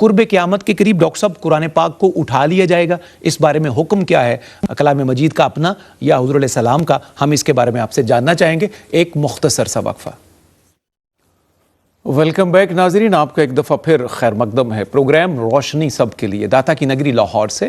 قرب قیامت کے قریب ڈاکٹر صاحب قرآن پاک کو اٹھا لیا جائے گا، اس بارے میں حکم کیا ہے، کلام مجید کا اپنا یا حضور علیہ السلام کا؟ ہم اس کے بارے میں آپ سے جاننا چاہیں گے، ایک مختصر سا وقفہ۔ ویلکم بیک ناظرین، آپ کا ایک دفعہ پھر خیر مقدم ہے پروگرام روشنی سب کے لیے، داتا کی نگری لاہور سے۔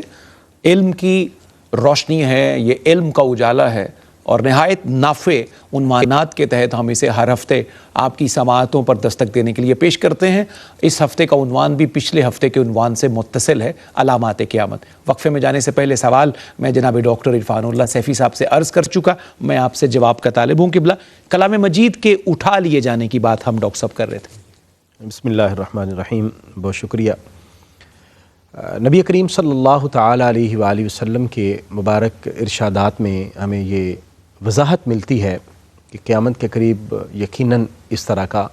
علم کی روشنی ہے، یہ علم کا اجالا ہے، اور نہایت نافع عنوانات کے تحت ہم اسے ہر ہفتے آپ کی سماعتوں پر دستک دینے کے لیے پیش کرتے ہیں۔ اس ہفتے کا عنوان بھی پچھلے ہفتے کے عنوان سے متصل ہے، علامات قیامت۔ وقفے میں جانے سے پہلے سوال میں جناب ڈاکٹر عرفان اللہ سیفی صاحب سے عرض کر چکا، میں آپ سے جواب کا طالب ہوں۔ قبلہ، کلام مجید کے اٹھا لیے جانے کی بات ہم ڈاکٹر صاحب کر رہے تھے۔ بسم اللہ الرحمن الرحیم، بہت شکریہ۔ نبی کریم صلی اللہ تعالیٰ علیہ وآلہ وسلم کے مبارک ارشادات میں ہمیں یہ وضاحت ملتی ہے کہ قیامت کے قریب یقیناً اس طرح کا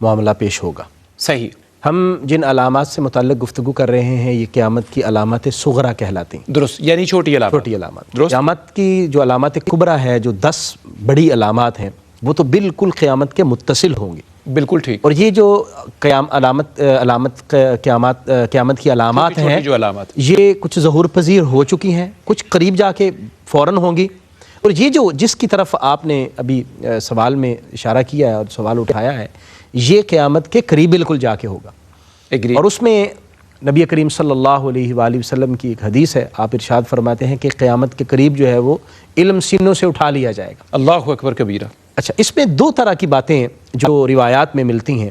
معاملہ پیش ہوگا۔ صحیح۔ ہم جن علامات سے متعلق گفتگو کر رہے ہیں یہ قیامت کی علامات صغرا کہلاتی ہیں۔ درست، یعنی چھوٹی علامات۔ چھوٹی علامات۔ قیامت کی جو علامات کبرا ہے، جو 10 بڑی علامات ہیں، وہ تو بالکل قیامت کے متصل ہوں گی۔ بالکل ٹھیک۔ اور یہ جو قیامت کی علامات ہیں، جو علامات یہ کچھ ظہور پذیر ہو چکی ہیں، کچھ قریب جا کے فوراً ہوں گی، اور یہ جو جس کی طرف آپ نے ابھی سوال میں اشارہ کیا ہے اور سوال اٹھایا ہے، یہ قیامت کے قریب بالکل جا کے ہوگا۔ اور اس میں نبی کریم صلی اللہ علیہ وآلہ وسلم کی ایک حدیث ہے، آپ ارشاد فرماتے ہیں کہ قیامت کے قریب جو ہے وہ علم سینوں سے اٹھا لیا جائے گا۔ اللہ اکبر کبیرہ۔ اچھا، اس میں 2 طرح کی باتیں جو روایات میں ملتی ہیں۔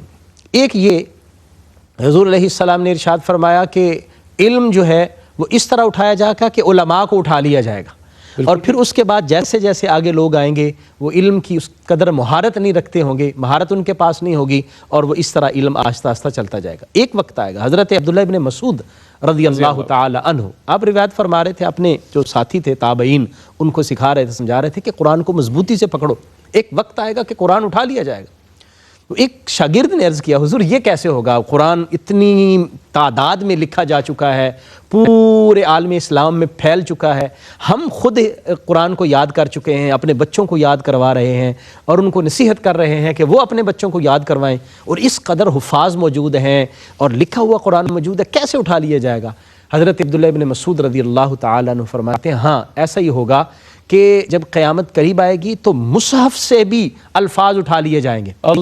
ایک یہ، حضور علیہ السلام نے ارشاد فرمایا کہ علم جو ہے وہ اس طرح اٹھایا جائے گا کہ علماء کو اٹھا لیا جائے گا، اور پھر اس کے بعد جیسے جیسے آگے لوگ آئیں گے وہ علم کی اس قدر مہارت نہیں رکھتے ہوں گے، مہارت ان کے پاس نہیں ہوگی، اور وہ اس طرح علم آہستہ آہستہ چلتا جائے گا۔ ایک وقت آئے گا، حضرت عبداللہ ابن مسعود رضی اللہ تعالی عنہ، آپ روایت فرما رہے تھے، اپنے جو ساتھی تھے تابعین ان کو سکھا رہے تھے، سمجھا رہے تھے کہ قرآن کو مضبوطی سے پکڑو، ایک وقت آئے گا کہ قرآن اٹھا لیا جائے گا۔ تو ایک شاگرد نے عرض کیا، حضور یہ کیسے ہوگا؟ قرآن اتنی تعداد میں لکھا جا چکا ہے، پورے عالم اسلام میں پھیل چکا ہے، ہم خود قرآن کو یاد کر چکے ہیں، اپنے بچوں کو یاد کروا رہے ہیں، اور ان کو نصیحت کر رہے ہیں کہ وہ اپنے بچوں کو یاد کروائیں، اور اس قدر حفاظ موجود ہیں اور لکھا ہوا قرآن موجود ہے، کیسے اٹھا لیا جائے گا؟ حضرت عبداللہ ابن مسعود رضی اللہ تعالیٰ عنہ فرماتے ہیں، ہاں ایسا ہی ہوگا کہ جب قیامت قریب آئے گی تو مصحف سے بھی الفاظ اٹھا لیے جائیں گے، اور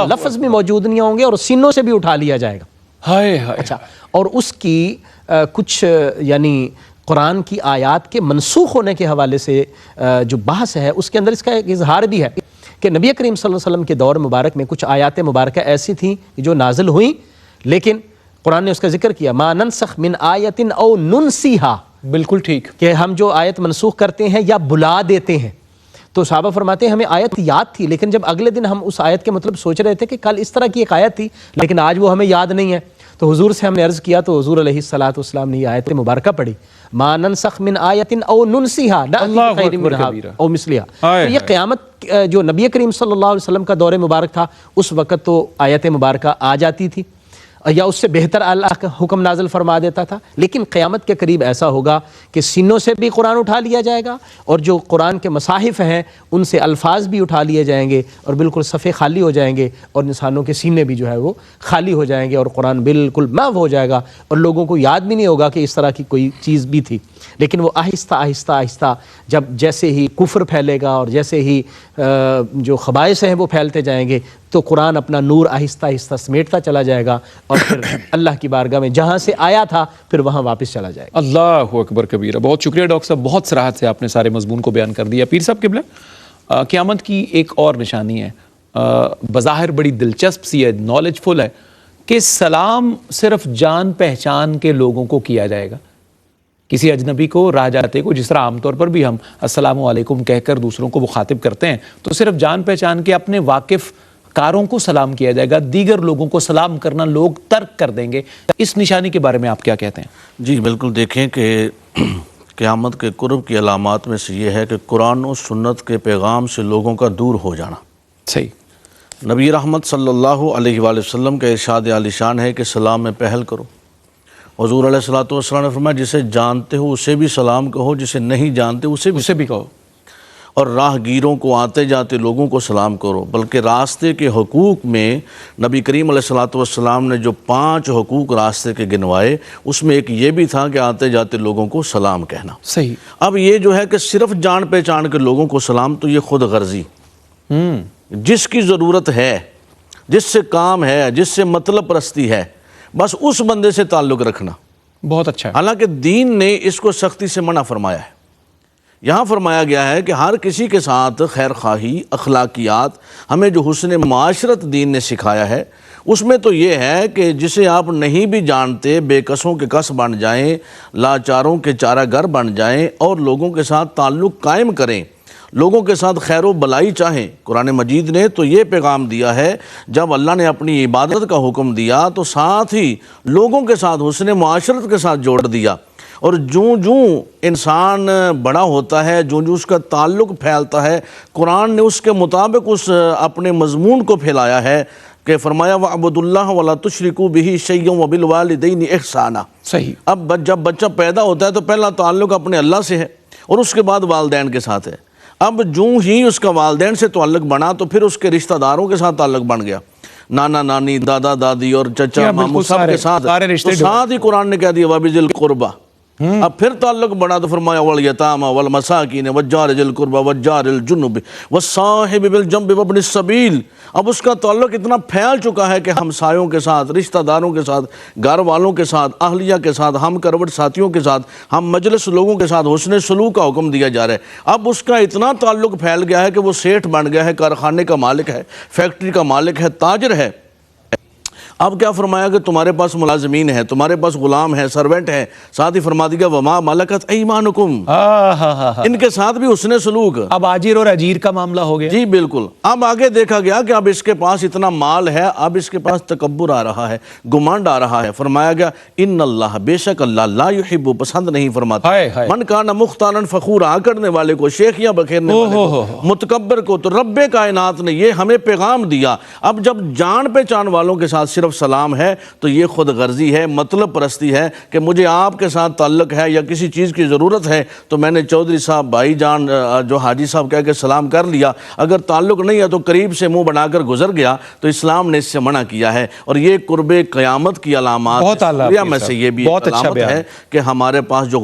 لفظ بھی موجود نہیں ہوں گے، اور سینوں سے بھی اٹھا لیا جائے گا۔ ہائے ہائے۔ اچھا، اور اس کی کچھ یعنی قرآن کی آیات کے منسوخ ہونے کے حوالے سے جو بحث ہے، اس کے اندر اس کا ایک اظہار بھی ہے کہ نبی کریم صلی اللہ علیہ وسلم کے دور مبارک میں کچھ آیات مبارکہ ایسی تھیں جو نازل ہوئیں، لیکن قرآن نے اس کا ذکر کیا، ما ننسخ من آیت او ننسیہا، بالکل ٹھیک، کہ ہم جو آیت منسوخ کرتے ہیں یا بلا دیتے ہیں۔ تو صحابہ فرماتے ہیں ہمیں آیت یاد تھی، لیکن جب اگلے دن ہم اس آیت کے مطلب سوچ رہے تھے کہ کل اس طرح کی ایک آیت تھی لیکن آج وہ ہمیں یاد نہیں ہے، تو حضور سے ہم نے عرض کیا، تو حضور علیہ الصلوۃ والسلام نے یہ آیت مبارکہ پڑھی، ما ننسخ من آیت او ننسیہا نأتی بخیر منہا او مثلہا۔ تو یہ قیامت جو نبی کریم صلی اللہ علیہ وسلم کا دور مبارک تھا، اس وقت تو آیت مبارکہ آ جاتی تھی یا اس سے بہتر اللہ کا حکم نازل فرما دیتا تھا، لیکن قیامت کے قریب ایسا ہوگا کہ سینوں سے بھی قرآن اٹھا لیا جائے گا، اور جو قرآن کے مصاحف ہیں ان سے الفاظ بھی اٹھا لیے جائیں گے، اور بالکل صفحے خالی ہو جائیں گے، اور انسانوں کے سینے بھی جو ہے وہ خالی ہو جائیں گے، اور قرآن بالکل محو ہو جائے گا، اور لوگوں کو یاد بھی نہیں ہوگا کہ اس طرح کی کوئی چیز بھی تھی۔ لیکن وہ آہستہ آہستہ آہستہ جب جیسے ہی کفر پھیلے گا اور جیسے ہی جو خبائث ہیں وہ پھیلتے جائیں گے، تو قرآن اپنا نور آہستہ آہستہ سمیٹتا چلا جائے گا، اور پھر اللہ کی بارگاہ میں جہاں سے آیا تھا پھر وہاں واپس چلا جائے گا۔ اللہ اکبر کبیرہ۔ بہت شکریہ ڈاکٹر صاحب، بہت صراحت سے آپ نے سارے مضمون کو بیان کر دیا۔ پیر صاحب قبلہ، قیامت کی ایک اور نشانی ہے، بظاہر بڑی دلچسپ سی ہے، نالج فل ہے، کہ سلام صرف جان پہچان کے لوگوں کو کیا جائے گا۔ کسی اجنبی کو، راہ جاتے کو، جس طرح عام طور پر بھی ہم السلام علیکم کہہ کر دوسروں کو مخاطب کرتے ہیں، تو صرف جان پہچان کے اپنے واقف کاروں کو سلام کیا جائے گا، دیگر لوگوں کو سلام کرنا لوگ ترک کر دیں گے۔ اس نشانی کے بارے میں آپ کیا کہتے ہیں؟ جی بالکل، دیکھیں کہ قیامت کے قرب کی علامات میں سے یہ ہے کہ قرآن و سنت کے پیغام سے لوگوں کا دور ہو جانا۔ صحیح۔ نبی رحمت صلی اللہ علیہ وآلہ وسلم کا ارشاد عالی شان ہے کہ سلام میں پہل کرو۔ حضور علیہ الصلوۃ والسلام نے فرمایا جسے جانتے ہو اسے بھی سلام کہو، جسے نہیں جانتے اسے بھی کہو۔ اور راہگیروں کو، آتے جاتے لوگوں کو سلام کرو۔ بلکہ راستے کے حقوق میں نبی کریم علیہ الصلوۃ والسلام نے جو 5 حقوق راستے کے گنوائے، اس میں ایک یہ بھی تھا کہ آتے جاتے لوگوں کو سلام کہنا۔ صحیح۔ اب یہ جو ہے کہ صرف جان پہچان کے لوگوں کو سلام، تو یہ خود غرضی، جس کی ضرورت ہے، جس سے کام ہے، جس سے مطلب پرستی ہے، بس اس بندے سے تعلق رکھنا۔ بہت اچھا۔ حالانکہ دین نے اس کو سختی سے منع فرمایا ہے۔ یہاں فرمایا گیا ہے کہ ہر کسی کے ساتھ خیر خواہی، اخلاقیات، ہمیں جو حسن معاشرت دین نے سکھایا ہے، اس میں تو یہ ہے کہ جسے آپ نہیں بھی جانتے، بے کسوں کے کس بن جائیں، لاچاروں کے چارہ گر بن جائیں، اور لوگوں کے ساتھ تعلق قائم کریں، لوگوں کے ساتھ خیر و بلائی چاہیں۔ قرآن مجید نے تو یہ پیغام دیا ہے، جب اللہ نے اپنی عبادت کا حکم دیا تو ساتھ ہی لوگوں کے ساتھ حسن معاشرت کے ساتھ جوڑ دیا۔ اور جوں انسان بڑا ہوتا ہے، جوں اس کا تعلق پھیلتا ہے، قرآن نے اس کے مطابق اس اپنے مضمون کو پھیلایا ہے کہ فرمایا وَعْبُدُوا اللَّهَ وَلَا تُشْرِكُوا بِهِ شَيْئًا وَبِالْوَالِدَيْنِ إِحْسَانًا۔ صحیح۔ اب جب بچہ پیدا ہوتا ہے تو پہلا تعلق اپنے اللہ سے ہے، اور اس کے بعد والدین کے ساتھ ہے۔ اب جوں ہی اس کا والدین سے تعلق بنا تو پھر اس کے رشتہ داروں کے ساتھ تعلق بن گیا، نانا نانی، دادا دادی اور چچا ماموں سب کے ساتھ، تو ساتھ ہی قرآن نے کہہ دیا وَبِذِي الْقُرْبَى۔ اب پھر تعلق بڑھا تو فرمایا وَالْيَتَامَى وَالْمَسَاكِينِ وَالجَّارِ ذِي الْقُرْبَى وَالجَّارِ الْجُنُبِ وَالصَّاحِبِ بِالْجَنبِ وَابْنِ السَّبِيلِ۔ اب اس کا تعلق اتنا پھیل چکا ہے کہ ہمسایوں کے ساتھ، رشتہ داروں کے ساتھ، گھر والوں کے ساتھ، اہلیہ کے ساتھ، ہم کروٹ ساتھیوں کے ساتھ، ہم مجلس لوگوں کے ساتھ حسن سلوک کا حکم دیا جا رہا ہے۔ اب اس کا اتنا تعلق پھیل گیا ہے کہ وہ سیٹھ بن گیا ہے، کارخانے کا مالک ہے، فیکٹری کا مالک ہے، تاجر ہے۔ اب کیا فرمایا کہ تمہارے پاس ملازمین ہیں، تمہارے پاس غلام ہیں، سرونٹ ہیں، ساتھ ہی فرما دیا وما ملکت ایمانکم، ان کے ساتھ بھی حسن سلوک۔ اب آجر اور اجیر کا معاملہ ہو گیا۔ جی بالکل۔ اب آگے دیکھا گیا کہ اب اس کے پاس اتنا مال ہے، اب اس کے پاس تکبر آ رہا ہے، گمانڈ آ رہا ہے۔ فرمایا گیا ان اللہ، بے شک اللہ، لا یحب، پسند نہیں فرماتا، من کان مختالا فخورا، آکڑنے والے کو، شیخیاں بکھیرنے والے کو، متکبر کو۔ تو رب کائنات نے یہ ہمیں پیغام دیا۔ اب جب جان پہچان والوں کے ساتھ صرف سلام ہے تو یہ خود غرضی ہے، مطلب پرستی ہے کہ مجھے آپ کے ساتھ تعلق ہے یا کسی چیز کی ضرورت ہے تو میں نے چودھری صاحب، بھائی جان، جو حاجی صاحب کہہ کے سلام کر لیا۔ اگر تعلق نہیں ہے تو قریب سے منہ بنا کر گزر گیا، تو اسلام نے اس سے منع کیا ہے۔ اور یہ قرب قیامت کی علامات میں سے یہ بھی علامت ہے کہ ہمارے پاس جو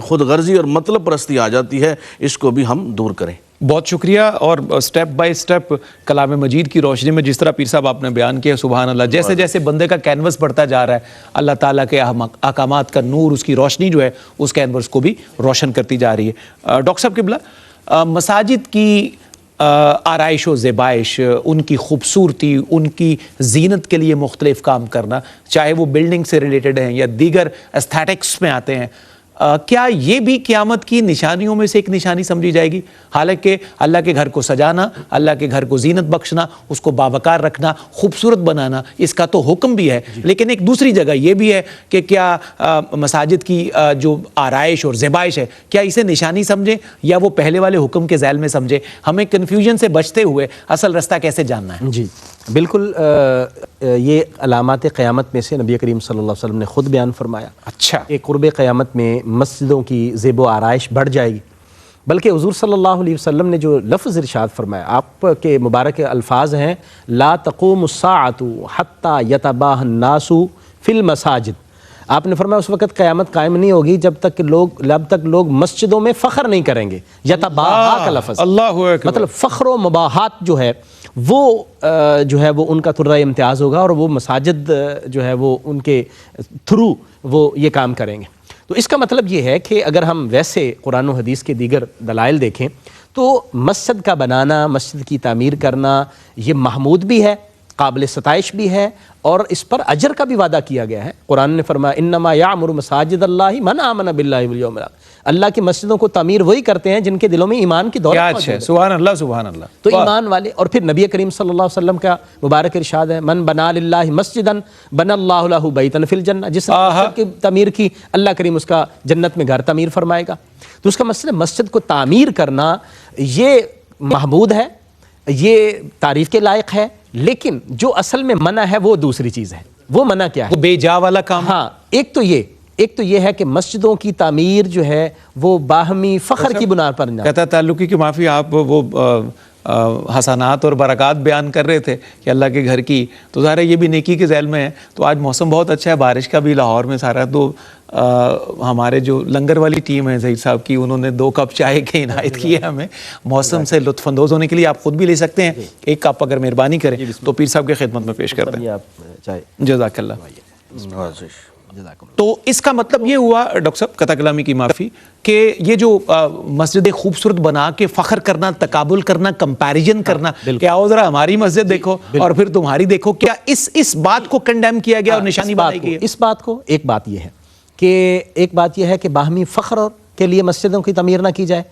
خود غرضی اور مطلب پرستی آ جاتی ہے، اس کو بھی ہم دور کریں۔ بہت شکریہ۔ اور سٹیپ بائی سٹیپ کلام مجید کی روشنی میں جس طرح پیر صاحب آپ نے بیان کیا، سبحان اللہ، جیسے جیسے بندے کا کینوس بڑھتا جا رہا ہے، اللہ تعالیٰ کے احکامات کا نور، اس کی روشنی جو ہے اس کینوس کو بھی روشن کرتی جا رہی ہے۔ ڈاکٹر صاحب قبلہ، مساجد کی آرائش و زیبائش، ان کی خوبصورتی، ان کی زینت کے لیے مختلف کام کرنا، چاہے وہ بلڈنگ سے ریلیٹڈ ہیں یا دیگر ایستھیٹکس میں آتے ہیں، کیا یہ بھی قیامت کی نشانیوں میں سے ایک نشانی سمجھی جائے گی؟ حالانکہ اللہ کے گھر کو سجانا، اللہ کے گھر کو زینت بخشنا، اس کو باوقار رکھنا، خوبصورت بنانا، اس کا تو حکم بھی ہے، لیکن ایک دوسری جگہ یہ بھی ہے کہ کیا مساجد کی جو آرائش اور زیبائش ہے، کیا اسے نشانی سمجھیں یا وہ پہلے والے حکم کے ذیل میں سمجھیں؟ ہمیں کنفیوژن سے بچتے ہوئے اصل رستہ کیسے جاننا ہے؟ جی بالکل، یہ علامات قیامت میں سے نبی کریم صلی اللہ علیہ وسلم نے خود بیان فرمایا۔ اچھا، کہ قرب قیامت میں مسجدوں کی زیب و آرائش بڑھ جائے گی۔ بلکہ حضور صلی اللہ علیہ وسلم نے جو لفظ ارشاد فرمایا، آپ کے مبارک الفاظ ہیں لا تقوم الساعة حتى يتباهى الناس في المساجد۔ آپ نے فرمایا اس وقت قیامت قائم نہیں ہوگی جب تک لوگ مسجدوں میں فخر نہیں کریں گے۔ یتباہا کا لفظ، اللہ اکبر، مطلب فخر و مباحات جو ہے وہ ان کا ترہ امتیاز ہوگا، اور وہ مساجد جو ہے وہ ان کے تھرو وہ یہ کام کریں گے۔ تو اس کا مطلب یہ ہے کہ اگر ہم ویسے قرآن و حدیث کے دیگر دلائل دیکھیں تو مسجد کا بنانا، مسجد کی تعمیر کرنا، یہ محمود بھی ہے، قابل ستائش بھی ہے، اور اس پر اجر کا بھی وعدہ کیا گیا ہے۔ قرآن نے فرمایا انما یعمر مساجد اللہ من آمن باللہ والیوم الآخر۔ اللہ کی مسجدوں کو تعمیر وہی کرتے ہیں جن کے دلوں میں ایمان کی دولت موجود ہے۔ سبحان اللہ، سبحان اللہ۔ تو ایمان والے، اور پھر نبی کریم صلی اللہ علیہ وسلم کا مبارک ارشاد ہے من بنا للہ مسجدا بنا اللہ لہ بیتا فی الجنہ، جس نے مسجد کی تعمیر کی اللہ کریم اس کا جنت میں گھر تعمیر فرمائے گا۔ تو اس کا مطلب مسجد کو تعمیر کرنا یہ محمود ہے، یہ تعریف کے لائق ہے، لیکن جو اصل میں منع ہے وہ دوسری چیز ہے۔ وہ منع کیا ہے؟ وہ بے جا والا کام۔ ہاں، ایک تو یہ ایک تو یہ ہے کہ مسجدوں کی تعمیر جو ہے وہ باہمی فخر کی بنیاد پر نہ، قطع تعلقی کی معافی، آپ وہ حسنات اور برکات بیان کر رہے تھے کہ اللہ کے گھر کی، تو ظاہر ہے یہ بھی نیکی کے ذیل میں ہے. تو آج موسم بہت اچھا ہے، بارش کا بھی لاہور میں سارا. تو ہمارے جو لنگر والی ٹیم ہے سعید صاحب کی، انہوں نے 2 کپ چائے کے عنایت کی ہے ہمیں. موسم سے لطف اندوز ہونے کے لیے آپ خود بھی لے سکتے ہیں 1 کپ اگر مہربانی کریں تو پیر صاحب کی خدمت میں پیش کرتے ہیں. آپ چاہے. جزاک اللہ. نوازش. تو اس کا مطلب یہ ہوا ڈاکٹر صاحب، قطع کلامی کی معافی، کہ یہ جو مسجد خوبصورت بنا کے فخر کرنا، تقابل کرنا، کمپیریزن کرنا کہ آؤ ذرا ہماری مسجد دیکھو اور پھر تمہاری دیکھو، کیا اس بات کو کنڈیم کیا گیا اور نشانی بنائی گئی ہے؟ اس بات کو، ایک بات یہ ہے کہ باہمی فخر کے لیے مسجدوں کی تعمیر نہ کی جائے،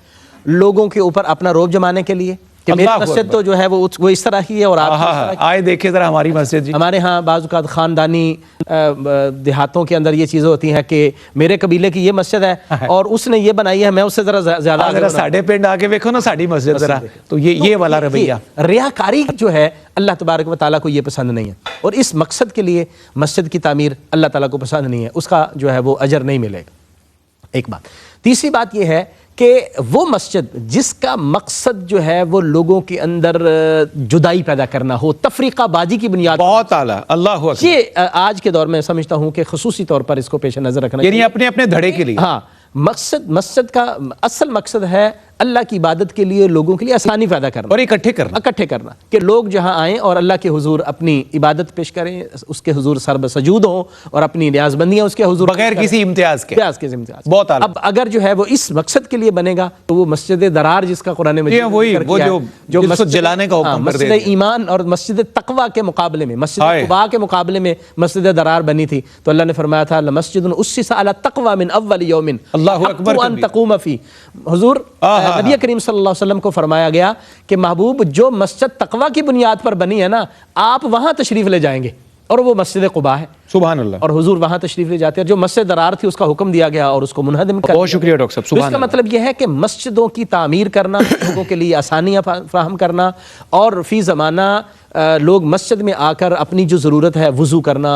لوگوں کے اوپر اپنا روب جمانے کے لیے کہ میری مسجد تو جو ہے وہ اس طرح ہی ہے اور آپ آئے دیکھیں ذرا ہماری مسجد. جی ہمارے ہاں بعض اوقات خاندانی دیہاتوں کے اندر یہ چیزیں ہوتی ہیں کہ میرے قبیلے کی یہ مسجد ہے اور اس نے یہ بنائی ہے، میں اس سے ذرا زیادہ ذرا ساڑھے پنڈ آ کے دیکھو نا ساڑھی مسجد ذرا. تو یہ والا رویہ، ریاکاری جو ہے اللہ تبارک و تعالیٰ کو یہ پسند نہیں ہے، اور اس مقصد کے لیے مسجد کی تعمیر اللہ تعالیٰ کو پسند نہیں ہے، اس کا جو ہے وہ اجر نہیں ملے گا. ایک بات. تیسری بات یہ ہے کہ وہ مسجد جس کا مقصد جو ہے وہ لوگوں کے اندر جدائی پیدا کرنا ہو، تفریقہ بازی کی بنیاد، بہت اعلیٰ. اللہ اکبر. یہ آج کے دور میں سمجھتا ہوں کہ خصوصی طور پر اس کو پیش نظر رکھنا یعنی اپنے اپنے دھڑے کے لیے. ہاں، مسجد کا اصل مقصد ہے اللہ کی عبادت کے لیے لوگوں کے لیے آسانی پیدا کرنا اور اکٹھے کرنا کہ لوگ جہاں آئیں اور اللہ کے حضور اپنی عبادت پیش کریں، اس کے حضور سرب سجود ہوں اور اپنی نیاز بندیاں اس کے حضور بغیر کسی امتیاز کے. بہت اعلیٰ. اب اگر جو ہے وہ اس مقصد کے لیے بنے گا تو وہ مسجد درار جس کا قرآن مجید نے ذکر کیا ہے، جو مسجد جلانے کا حکم کر دے مسجد ایمان اور مسجد تقویٰ کے مقابلے میں، مسجد قباء کے مقابلے میں مسجد درار بنی تھی، تو اللہ نے فرمایا تھا لمسجد اسس علی التقویٰ من اول یوم اللہ اکبر ان تقوم فی. حضور نبی کریم صلی اللہ علیہ وسلم کو فرمایا گیا کہ محبوب جو مسجد تقویٰ کی بنیاد پر بنی ہے نا، آپ وہاں تشریف لے جائیں گے، اور وہ مسجد قباء ہے. سبحان اللہ. اور حضور وہاں تشریف لے جاتے ہیں. جو مسجد درار تھی اس کا حکم دیا گیا اور اس کو منہدم کر. بہت شکریہ ڈاکٹر صاحب. اس کا مطلب یہ ہے کہ مسجدوں کی تعمیر کرنا، لوگوں کے لیے آسانیاں فراہم کرنا، اور فی زمانہ لوگ مسجد میں آ کر اپنی جو ضرورت ہے وضو کرنا،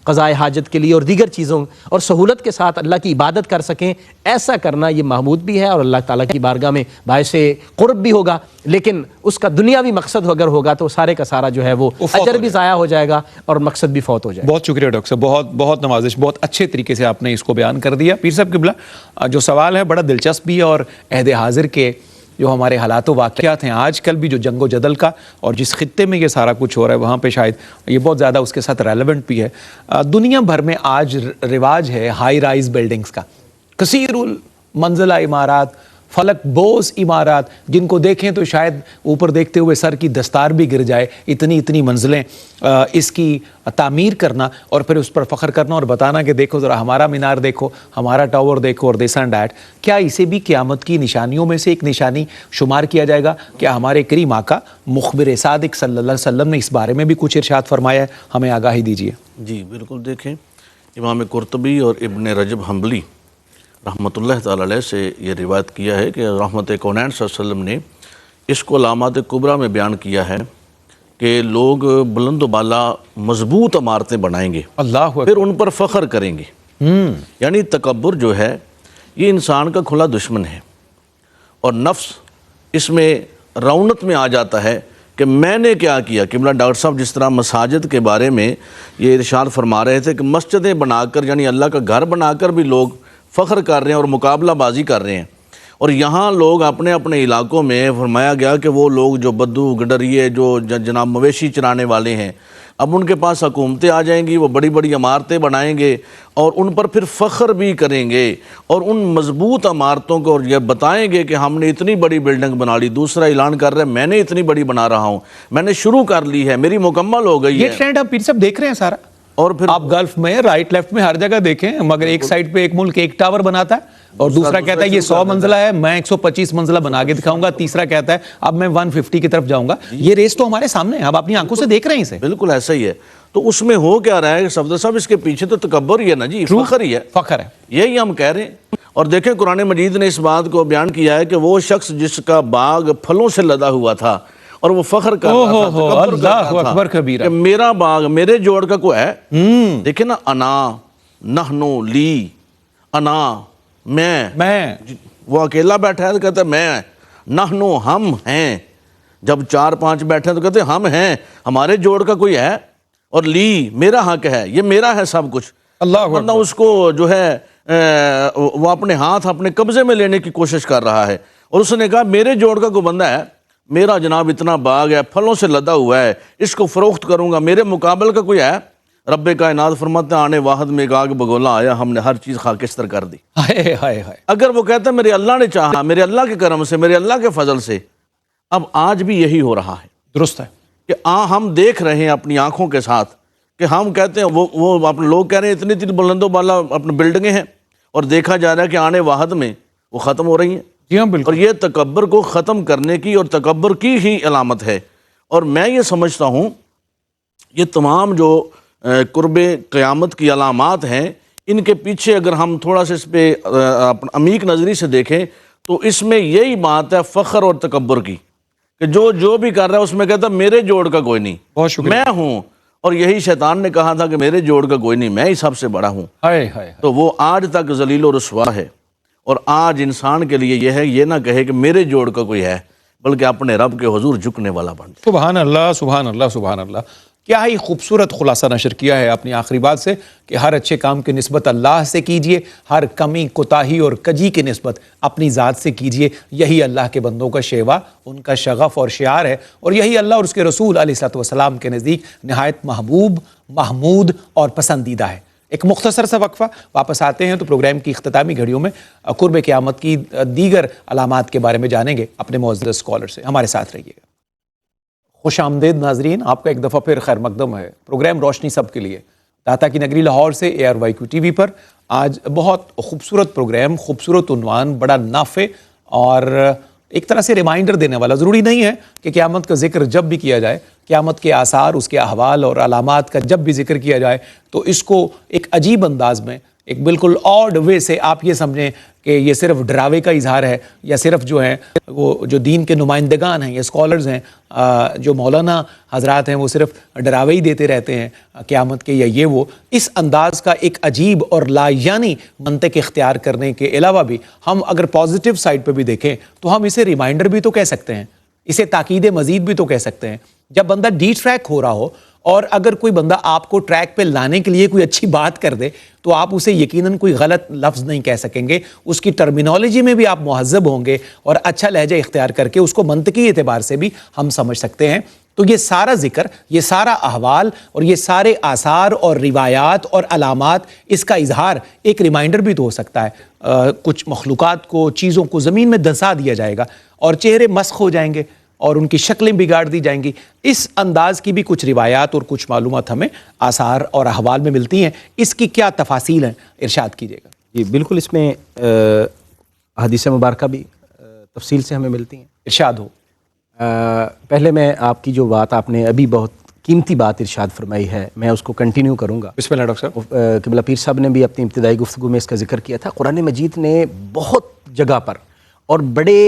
قضاء حاجت کے لیے اور دیگر چیزوں اور سہولت کے ساتھ اللہ کی عبادت کر سکیں، ایسا کرنا یہ محمود بھی ہے اور اللہ تعالیٰ کی بارگاہ میں باعث قرب بھی ہوگا. لیکن اس کا دنیاوی مقصد اگر ہوگا تو سارے کا سارا جو ہے وہ اجر بھی ضائع ہو جائے گا اور مقصد بھی فوت ہو جائے گا. بہت شکریہ ڈاکٹر صاحب، بہت نوازش. بہت اچھے طریقے سے آپ نے اس کو بیان کر دیا. پیر صاحب قبلہ، جو سوال ہے بڑا دلچسپ بھی ہے، اور عہد حاضر کے جو ہمارے حالات و واقعات ہیں آج کل بھی، جو جنگ و جدل کا اور جس خطے میں یہ سارا کچھ ہو رہا ہے وہاں پہ شاید یہ بہت زیادہ اس کے ساتھ ریلیونٹ بھی ہے. دنیا بھر میں آج رواج ہے ہائی رائز بلڈنگز کا، کثیر المنزلہ عمارات، فلک بوز عمارات، جن کو دیکھیں تو شاید اوپر دیکھتے ہوئے سر کی دستار بھی گر جائے. اتنی منزلیں، اس کی تعمیر کرنا اور پھر اس پر فخر کرنا اور بتانا کہ دیکھو ذرا ہمارا مینار دیکھو، ہمارا ٹاور دیکھو، اور دس اینڈ دیٹ. کیا اسے بھی قیامت کی نشانیوں میں سے ایک نشانی شمار کیا جائے گا؟ کیا ہمارے کریم آقا مخبر صادق صلی اللہ علیہ وسلم نے اس بارے میں بھی کچھ ارشاد فرمایا ہے؟ ہمیں آگاہی دیجیے. جی بالکل. دیکھیں، امام قرطبی اور ابن رجب حنبلی رحمۃ اللہ تعالی علیہ سے یہ روایت کیا ہے کہ رحمت کونین صلی اللہ علیہ وسلم نے اس کو علامات کبریٰ میں بیان کیا ہے کہ لوگ بلند و بالا مضبوط عمارتیں بنائیں گے، اللہ پھر ان پر فخر کریں گے. یعنی تکبر جو ہے یہ انسان کا کھلا دشمن ہے، اور نفس اس میں رونت میں آ جاتا ہے کہ میں نے کیا کیا. قبلہ ڈاکٹر صاحب جس طرح مساجد کے بارے میں یہ ارشاد فرما رہے تھے کہ مسجدیں بنا کر، یعنی اللہ کا گھر بنا کر بھی لوگ فخر کر رہے ہیں اور مقابلہ بازی کر رہے ہیں. اور یہاں لوگ اپنے اپنے علاقوں میں فرمایا گیا کہ وہ لوگ جو بدو گڈریے، جو جناب مویشی چرانے والے ہیں، اب ان کے پاس حکومتیں آ جائیں گی، وہ بڑی بڑی عمارتیں بنائیں گے اور ان پر پھر فخر بھی کریں گے، اور ان مضبوط عمارتوں کو یہ بتائیں گے کہ ہم نے اتنی بڑی بلڈنگ بنا لی. دوسرا اعلان کر رہے ہیں میں نے اتنی بڑی بنا رہا ہوں، میں نے شروع کر لی ہے، میری مکمل ہو گئی ہے. یہ ٹرینڈ آپ پیر صاحب دیکھ رہے ہیں سارا، اور پھر آپ گلف میں رائٹ لیفٹ میں ہر جگہ دیکھیں، مگر ایک سائڈ پہ ایک ملک ایک ٹاور بناتا ہے اور دوسرا کہتا ہے یہ 100 منزلہ ہے، میں 125 منزلہ بنا کے دکھاؤں گا. تیسرا کہتا ہے اب میں 150 کی طرف جاؤں گا. یہ ریس تو ہمارے سامنے ہے، اب اپنی آنکھوں سے دیکھ رہے ہیں اسے. بالکل ایسا ہی ہے. تو اس میں ہو کیا رہا ہے کہ صفدر صاحب اس کے پیچھے تو تکبر ہی ہے نا جی، فخر ہی ہے. فخر ہے، یہی ہم کہہ رہے ہیں. اور دیکھیں قرآن مجید نے اس بات کو بیان کیا ہے کہ وہ شخص جس کا باغ پھلوں سے لدا ہوا تھا اور وہ فخر کر رہا تھا، تکبر کر رہا تھا کہ میرا باغ میرے جوڑ کا کوئی ہے. دیکھیں نا، انا نحنو لی انا میں وہ اکیلا بیٹھا ہے تو کہتا ہے میں، نحنو ہم ہیں، جب 4-5 بیٹھے ہیں تو کہتے ہیں ہم ہیں، ہمارے جوڑ کا کوئی ہے، اور لی میرا حق ہے، یہ میرا ہے سب کچھ۔ اللہ ورنہ اس کو جو ہے وہ اپنے ہاتھ اپنے قبضے میں لینے کی کوشش کر رہا ہے، اور اس نے کہا میرے جوڑ کا کوئی بندہ ہے، میرا جناب اتنا باغ ہے، پھلوں سے لدا ہوا ہے، اس کو فروخت کروں گا، میرے مقابل کا کوئی ہے؟ رب کائنات فرماتے ہیں آنے واحد میں ایک آگ بگولا آیا، ہم نے ہر چیز خاکستر کر دی۔ ہائے ہائے ہائے، اگر وہ کہتا ہے میرے اللہ نے چاہا، میرے اللہ کے کرم سے، میرے اللہ کے فضل سے، اب آج بھی یہی ہو رہا ہے درست ہے، کہ ہم دیکھ رہے ہیں اپنی آنکھوں کے ساتھ کہ ہم کہتے ہیں وہ اپنے لوگ کہہ رہے ہیں اتنی بلند و بالا اپنے بلڈنگیں ہیں، اور دیکھا جا رہا ہے کہ آنے واحد میں وہ ختم ہو رہی ہیں۔ جی ہاں اور بالکل، یہ تکبر کو ختم کرنے کی اور تکبر کی ہی علامت ہے۔ اور میں یہ سمجھتا ہوں یہ تمام جو قرب قیامت کی علامات ہیں، ان کے پیچھے اگر ہم تھوڑا سا اس پہ عمیق نظری سے دیکھیں تو اس میں یہی بات ہے فخر اور تکبر کی، کہ جو بھی کر رہا ہے اس میں کہتا ہے میرے جوڑ کا کوئی نہیں، بہت شکریہ، میں ہوں۔ اور یہی شیطان نے کہا تھا کہ میرے جوڑ کا کوئی نہیں، میں ہی سب سے بڑا ہوں۔ ہائے ہائے، تو وہ آج تک ذلیل و رسوا ہے، اور آج انسان کے لیے یہ ہے یہ نہ کہے کہ میرے جوڑ کا کوئی ہے، بلکہ اپنے رب کے حضور جھکنے والا بن جائے۔ سبحان اللہ سبحان اللہ سبحان اللہ، کیا ہی خوبصورت خلاصہ نشر کیا ہے اپنی آخری بات سے کہ ہر اچھے کام کی نسبت اللہ سے کیجئے، ہر کمی کوتاہی اور کجی کی نسبت اپنی ذات سے کیجئے، یہی اللہ کے بندوں کا شیوا، ان کا شغف اور شعار ہے، اور یہی اللہ اور اس کے رسول علیہ الصلوۃ والسلام کے نزدیک نہایت محبوب، محمود اور پسندیدہ ہے۔ ایک مختصر سا وقفہ، واپس آتے ہیں تو پروگرام کی اختتامی گھڑیوں میں قرب قیامت کی دیگر علامات کے بارے میں جانیں گے اپنے معزز اسکالر سے۔ ہمارے ساتھ رہیے گا۔ خوش آمدید ناظرین، آپ کا ایک دفعہ پھر خیر مقدم ہے پروگرام روشنی سب کے لیے، داتا کی نگری لاہور سے ARYQ TV پر۔ آج بہت خوبصورت پروگرام، خوبصورت عنوان، بڑا نافع اور ایک طرح سے ریمائنڈر دینے والا۔ ضروری نہیں ہے کہ قیامت کا ذکر جب بھی کیا جائے، قیامت کے آثار، اس کے احوال اور علامات کا جب بھی ذکر کیا جائے تو اس کو ایک عجیب انداز میں، ایک بالکل آڈ وے سے آپ یہ سمجھیں کہ یہ صرف ڈراوے کا اظہار ہے، یا صرف جو ہیں وہ جو دین کے نمائندگان ہیں یا اسکالرز ہیں، جو مولانا حضرات ہیں، وہ صرف ڈراوے ہی دیتے رہتے ہیں قیامت کے یا یہ وہ۔ اس انداز کا ایک عجیب اور لا یعنی منطق اختیار کرنے کے علاوہ بھی ہم اگر پازیٹیو سائڈ پہ بھی دیکھیں تو ہم اسے ریمائنڈر بھی تو کہہ سکتے ہیں، اسے تاکید مزید بھی تو کہہ سکتے ہیں۔ جب بندہ ڈی ٹریک ہو رہا ہو اور اگر کوئی بندہ آپ کو ٹریک پہ لانے کے لیے کوئی اچھی بات کر دے تو آپ اسے یقیناً کوئی غلط لفظ نہیں کہہ سکیں گے، اس کی ٹرمینالوجی میں بھی آپ مہذب ہوں گے اور اچھا لہجہ اختیار کر کے اس کو منطقی اعتبار سے بھی ہم سمجھ سکتے ہیں۔ تو یہ سارا ذکر، یہ سارا احوال اور یہ سارے آثار اور روایات اور علامات، اس کا اظہار ایک ریمائنڈر بھی تو ہو سکتا ہے۔ کچھ مخلوقات کو، چیزوں کو زمین میں دھسا دیا جائے گا اور چہرے مسخ ہو جائیں گے اور ان کی شکلیں بگاڑ دی جائیں گی۔ اس انداز کی بھی کچھ روایات اور کچھ معلومات ہمیں آثار اور احوال میں ملتی ہیں۔ اس کی کیا تفاصیل ہیں، ارشاد کیجیے گا۔ جی بالکل، اس میں حدیث مبارکہ بھی تفصیل سے ہمیں ملتی ہیں۔ ارشاد ہو۔ پہلے میں آپ کی جو بات آپ نے ابھی بہت قیمتی بات ارشاد فرمائی ہے، میں اس کو کنٹینیو کروں گا۔ بسم اللہ ڈاکٹر صاحب۔ قبلہ پیر صاحب نے بھی اپنی ابتدائی گفتگو میں اس کا ذکر کیا تھا۔ قرآن مجید نے بہت جگہ پر اور بڑے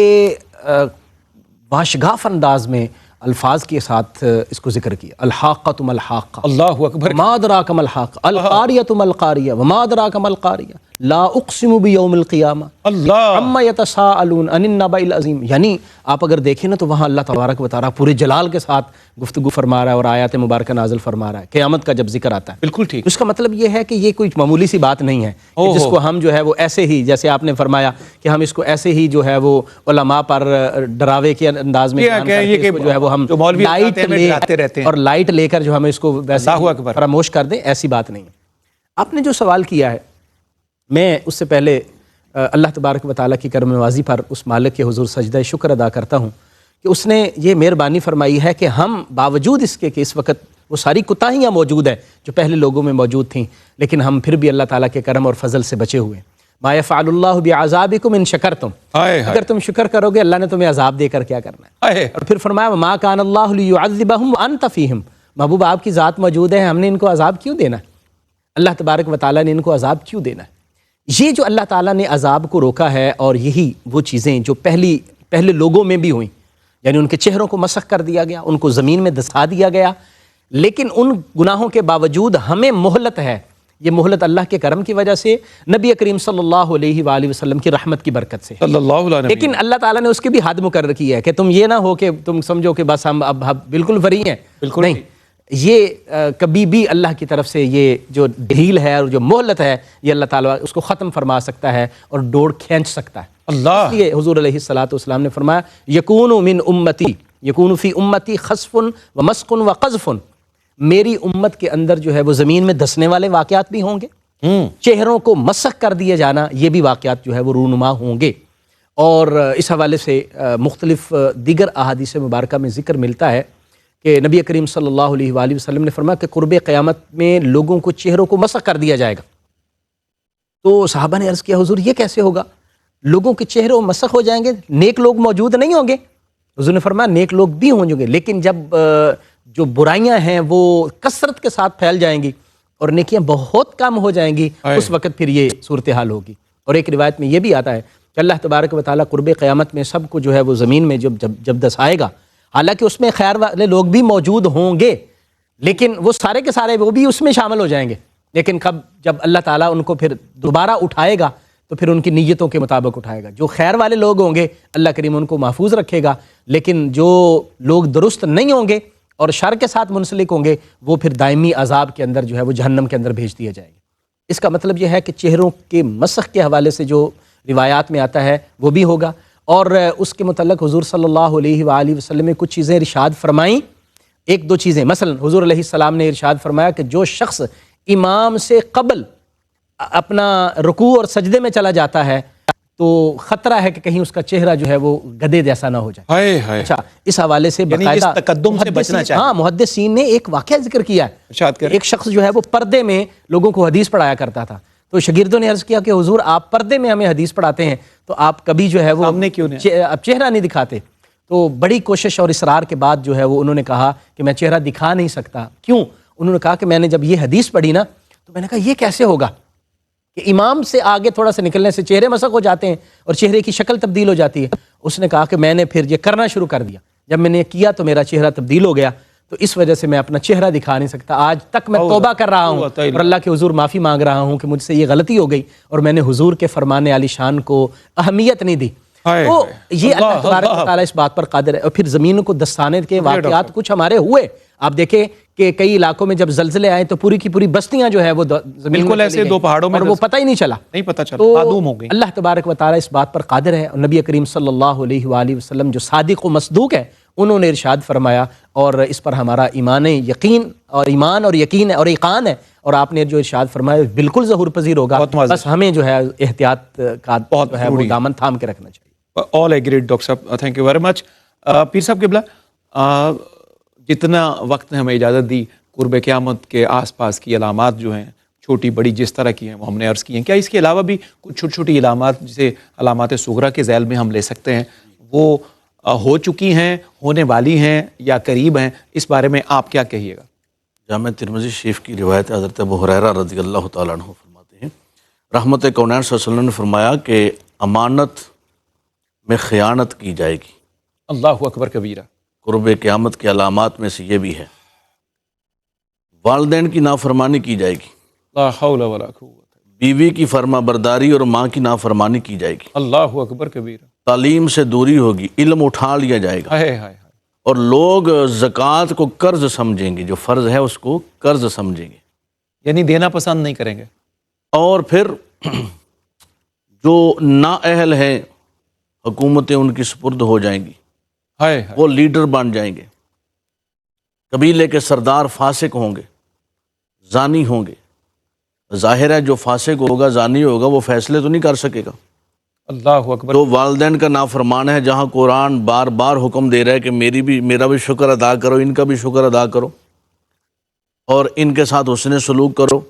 واشگاف انداز میں الفاظ کے ساتھ اس کو ذکر کیا۔ الحاقۃ ما الحاقۃ، اللہ اکبر، وما ادراک ما الحاقۃ، القاریۃ ما القاریۃ، وما ادراک ما القاریۃ، لا اقسم بیوم القیامہ، اللہ، عما یتساءلون عن النبأ العظیم۔ یعنی آپ اگر دیکھیں نا تو وہاں اللہ تبارک و تعالیٰ پورے جلال کے ساتھ گفتگو فرما رہا ہے اور آیات مبارکہ نازل فرما رہا ہے قیامت کا جب ذکر آتا ہے۔ بالکل ٹھیک۔ اس کا مطلب یہ ہے کہ یہ کوئی معمولی سی بات نہیں ہے کہ جس کو ہم جو ہے وہ ایسے ہی، جیسے آپ نے فرمایا کہ ہم اس کو ایسے ہی جو ہے وہ علماء پر ڈراوے کے انداز میں بیان کر کے اس کو جو ہے وہ ہم لائٹ لے اور لائٹ لے کر جو ہم اس کو ویسے فراموش کر دیں، ایسی بات نہیں ہے۔ آپ نے جو سوال کیا ہے، میں اس سے پہلے اللہ تبارک و تعالیٰ کی کرم نوازی پر اس مالک کے حضور سجدہ شکر ادا کرتا ہوں کہ اس نے یہ مہربانی فرمائی ہے کہ ہم باوجود اس کے کہ اس وقت وہ ساری کوتاہیاں موجود ہیں جو پہلے لوگوں میں موجود تھیں، لیکن ہم پھر بھی اللہ تعالیٰ کے کرم اور فضل سے بچے ہوئے۔ ما یفعل اللہ بعذابکم ان شکرتم، اگر تم شکر کرو گے اللہ نے تمہیں عذاب دے کر کیا کرنا ہے۔ اور پھر فرمایا ما کان اللہ لیعذبہم وانت فیہم، محبوب آپ کی ذات موجود ہے، ہم نے ان کو عذاب کیوں دینا ہے؟ اللہ تبارک و تعالیٰ نے ان کو عذاب کیوں دینا ہے؟ یہ جو اللہ تعالیٰ نے عذاب کو روکا ہے، اور یہی وہ چیزیں جو پہلے لوگوں میں بھی ہوئیں، یعنی ان کے چہروں کو مسخ کر دیا گیا، ان کو زمین میں دھسا دیا گیا، لیکن ان گناہوں کے باوجود ہمیں مہلت ہے، یہ مہلت اللہ کے کرم کی وجہ سے، نبی کریم صلی اللہ علیہ وآلہ وسلم کی رحمت کی برکت سے، صلی اللہ علیہ وسلم. لیکن اللہ تعالیٰ نے اس کی بھی حد مقرر کی ہے کہ تم یہ نہ ہو کہ تم سمجھو کہ بس ہم اب بالکل فری ہیں. بالکل نہیں، یہ کبھی بھی اللہ کی طرف سے یہ جو ڈھیل ہے اور جو مہلت ہے، یہ اللہ تعالیٰ اس کو ختم فرما سکتا ہے اور ڈوڑ کھینچ سکتا ہے. اللہ. اس لیے حضور علیہ الصلوۃ والسلام نے فرمایا یکون من امتی، یکون فی امتی خسف و مسق و قذف، میری امت کے اندر جو ہے وہ زمین میں دھسنے والے واقعات بھی ہوں گے، چہروں کو مسخ کر دیے جانا، یہ بھی واقعات جو ہے وہ رونما ہوں گے. اور اس حوالے سے مختلف دیگر احادیث مبارکہ میں ذکر ملتا ہے کہ نبی کریم صلی اللہ علیہ وآلہ وسلم نے فرمایا کہ قرب قیامت میں لوگوں کو چہروں کو مسخ کر دیا جائے گا. تو صحابہ نے عرض کیا حضور یہ کیسے ہوگا؟ لوگوں کے چہرے مسخ ہو جائیں گے، نیک لوگ موجود نہیں ہوں گے؟ حضور نے فرمایا نیک لوگ بھی ہوں گے، لیکن جب جو برائیاں ہیں وہ کثرت کے ساتھ پھیل جائیں گی اور نیکیاں بہت کم ہو جائیں گی، اس وقت پھر یہ صورتحال ہوگی. اور ایک روایت میں یہ بھی آتا ہے کہ اللہ تبارک و تعالیٰ قرب قیامت میں سب کو جو ہے وہ زمین میں جب دسائے گا، حالانکہ اس میں خیر والے لوگ بھی موجود ہوں گے، لیکن وہ سارے کے سارے وہ بھی اس میں شامل ہو جائیں گے. لیکن جب اللہ تعالیٰ ان کو پھر دوبارہ اٹھائے گا تو پھر ان کی نیتوں کے مطابق اٹھائے گا. جو خیر والے لوگ ہوں گے اللہ کریم ان کو محفوظ رکھے گا، لیکن جو لوگ درست نہیں ہوں گے اور شر کے ساتھ منسلک ہوں گے وہ پھر دائمی عذاب کے اندر جو ہے وہ جہنم کے اندر بھیج دیا جائے گا. اس کا مطلب یہ ہے کہ چہروں کے مسخ کے حوالے سے جو روایات میں آتا ہے وہ بھی ہوگا. اور اس کے متعلق حضور صلی اللہ علیہ وآلہ وسلم نے کچھ چیزیں ارشاد فرمائیں. ایک دو چیزیں، مثلا حضور علیہ السلام نے ارشاد فرمایا کہ جو شخص امام سے قبل اپنا رکوع اور سجدے میں چلا جاتا ہے تو خطرہ ہے کہ کہیں اس کا چہرہ جو ہے وہ گدھے جیسا نہ ہو جائے. ہائے ہائے. اچھا، اس حوالے سے یعنی اس تقدم سے بچنا چاہیے. ہاں، محدثین نے ایک واقعہ ذکر کیا ہے. ارشاد کریں. ایک شخص جو ہے وہ پردے میں لوگوں کو حدیث پڑھایا کرتا تھا، تو شاگردوں نے عرض کیا کہ حضور آپ پردے میں ہمیں حدیث پڑھاتے ہیں تو آپ کبھی جو ہے وہ سامنے کیوں نہیں؟ اب چہرہ نہیں دکھاتے. تو بڑی کوشش اور اصرار کے بعد جو ہے وہ انہوں نے کہا کہ میں چہرہ دکھا نہیں سکتا. کیوں؟ انہوں نے کہا کہ میں نے جب یہ حدیث پڑھی نا تو میں نے کہا یہ کیسے ہوگا کہ امام سے آگے تھوڑا سا نکلنے سے چہرے مسخ ہو جاتے ہیں اور چہرے کی شکل تبدیل ہو جاتی ہے. اس نے کہا کہ میں نے پھر یہ کرنا شروع کر دیا، جب میں نے کیا تو میرا چہرہ تبدیل ہو گیا، تو اس وجہ سے میں اپنا چہرہ دکھا نہیں سکتا. آج تک میں توبہ کر رہا ہوں اور اللہ کے حضور معافی مانگ رہا ہوں کہ مجھ سے یہ غلطی ہو گئی اور میں نے حضور کے فرمان عالی شان کو اہمیت نہیں دی. تو یہ اللہ تبارک و تعالیٰ اس بات پر قادر ہے. اور پھر زمین کو دستانے کے واقعات کچھ ہمارے ہوئے. آپ دیکھیں کہ کئی علاقوں میں جب زلزلے آئے تو پوری کی پوری بستیاں جو ہے وہ بالکل ایسے دو پہاڑوں میں اور وہ پتہ ہی نہیں چلا. نہیں پتہ چلا، تو معدوم ہو گئی. اللہ تبارک و تعالیٰ اس بات پر قادر ہے. اور نبی کریم صلی اللہ علیہ وآلہ وسلم جو صادق و مصدوق ہے انہوں نے ارشاد فرمایا اور اس پر ہمارا ایمان یقین اور ایمان اور یقین ہے اور ایقان ہے. اور آپ نے جو ارشاد فرمایا بالکل ظہور پذیر ہوگا، بس ہمیں جو ہے احتیاط کا جو ہے وہ دامن تھام کے رکھنا چاہیے. آل ایگریڈ ڈاکٹر صاحب، تھینک یو ویری مچ. پیر صاحب قبلہ، جتنا وقت نے ہمیں اجازت دی قرب قیامت کے آس پاس کی علامات جو ہیں چھوٹی بڑی جس طرح کی ہیں وہ ہم نے عرض کی ہیں، کیا اس کے علاوہ بھی کچھ چھوٹی چھوٹی علامات جسے علامات صغریٰ کے ذیل میں ہم لے سکتے ہیں وہ ہو چکی ہیں، ہونے والی ہیں یا قریب ہیں؟ اس بارے میں آپ کیا کہیے گا؟ جامع ترمذی شریف کی روایت حضرت ابو ہریرہ رضی اللہ تعالیٰ عنہ فرماتے ہیں رحمت کونین صلی اللہ علیہ وسلم نے فرمایا کہ امانت میں خیانت کی جائے گی. اللہ اکبر کبیرہ. قرب قیامت کے علامات میں سے یہ بھی ہے. والدین کی نافرمانی کی جائے گی. لا حول ولا قوت. بیوی کی فرما برداری اور ماں کی نافرمانی کی جائے گی. اللہ اکبر کبیرہ. تعلیم سے دوری ہوگی، علم اٹھا لیا جائے گا. ہائے ہائے. اور لوگ زکوٰۃ کو قرض سمجھیں گے، جو فرض ہے اس کو قرض سمجھیں گے، یعنی دینا پسند نہیں کریں گے. اور پھر جو نااہل ہیں حکومتیں ان کی سپرد ہو جائیں گی، ہائے. وہ لیڈر بن جائیں گے. قبیلے کے سردار فاسق ہوں گے، زانی ہوں گے. ظاہر ہے جو فاسق ہوگا، زانی ہوگا، وہ فیصلے تو نہیں کر سکے گا. اللہ اکبر. تو والدین کا نافرمان ہے، جہاں قرآن بار بار حکم دے رہا ہے کہ میرا بھی شکر ادا کرو، ان کا بھی شکر ادا کرو اور ان کے ساتھ حسن سلوک کرو.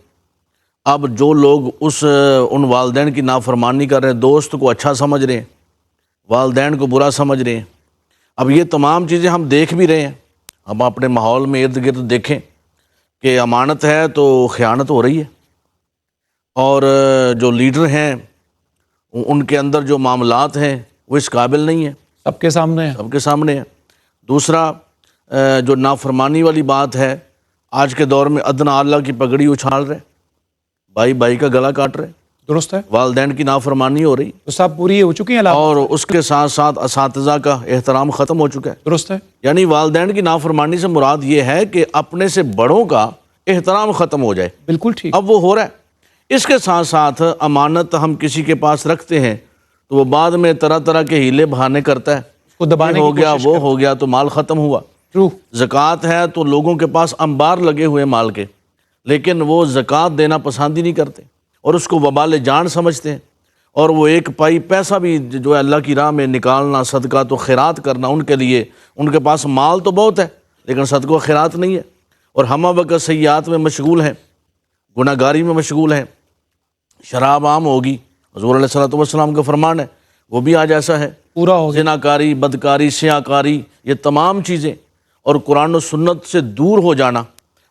اب جو لوگ ان والدین کی نافرمانی کر رہے ہیں، دوست کو اچھا سمجھ رہے ہیں، والدین کو برا سمجھ رہے ہیں. اب یہ تمام چیزیں ہم دیکھ بھی رہے ہیں. ہم اپنے ماحول میں ارد گرد دیکھیں کہ امانت ہے تو خیانت ہو رہی ہے، اور جو لیڈر ہیں ان کے اندر جو معاملات ہیں وہ اس قابل نہیں ہیں. سب کے سامنے ہے. سب کے سامنے ہے. دوسرا جو نافرمانی والی بات ہے، آج کے دور میں ادنیٰ اللہ کی پگڑی اچھال رہے. بھائی بھائی کا گلا کاٹ رہے، درست ہے. والدین کی نافرمانی ہو رہی، تو صاحب پوری ہو چکی ہیں علامات. اور اس کے ساتھ ساتھ اساتذہ کا احترام ختم ہو چکا ہے. درست ہے. یعنی والدین کی نافرمانی سے مراد یہ ہے کہ اپنے سے بڑوں کا احترام ختم ہو جائے. بالکل ٹھیک. اب وہ ہو رہا ہے. اس کے ساتھ ساتھ امانت ہم کسی کے پاس رکھتے ہیں تو وہ بعد میں طرح طرح کے ہیلے بہانے کرتا ہے، کو دبانے یہ ہو کی گیا کوشش وہ ہو گیا تو مال ختم ہوا. ٹرو. زکوٰۃ ہے تو لوگوں کے پاس انبار لگے ہوئے مال کے، لیکن وہ زکوٰۃ دینا پسند ہی نہیں کرتے اور اس کو وبال جان سمجھتے ہیں. اور وہ ایک پائی پیسہ بھی جو ہے اللہ کی راہ میں نکالنا، صدقہ تو خیرات کرنا ان کے لیے، ان کے پاس مال تو بہت ہے لیکن صدقہ و خیرات نہیں ہے، اور ہمہ وقت سیئات میں مشغول ہیں، گناہ گاری میں مشغول ہیں. شراب عام ہوگی، حضور علیہ الصلوۃ والسلام کا فرمان ہے، وہ بھی آج ایسا ہے. پورا ہو گیا. زناکاری، بدکاری، سیاکاری، یہ تمام چیزیں، اور قرآن و سنت سے دور ہو جانا.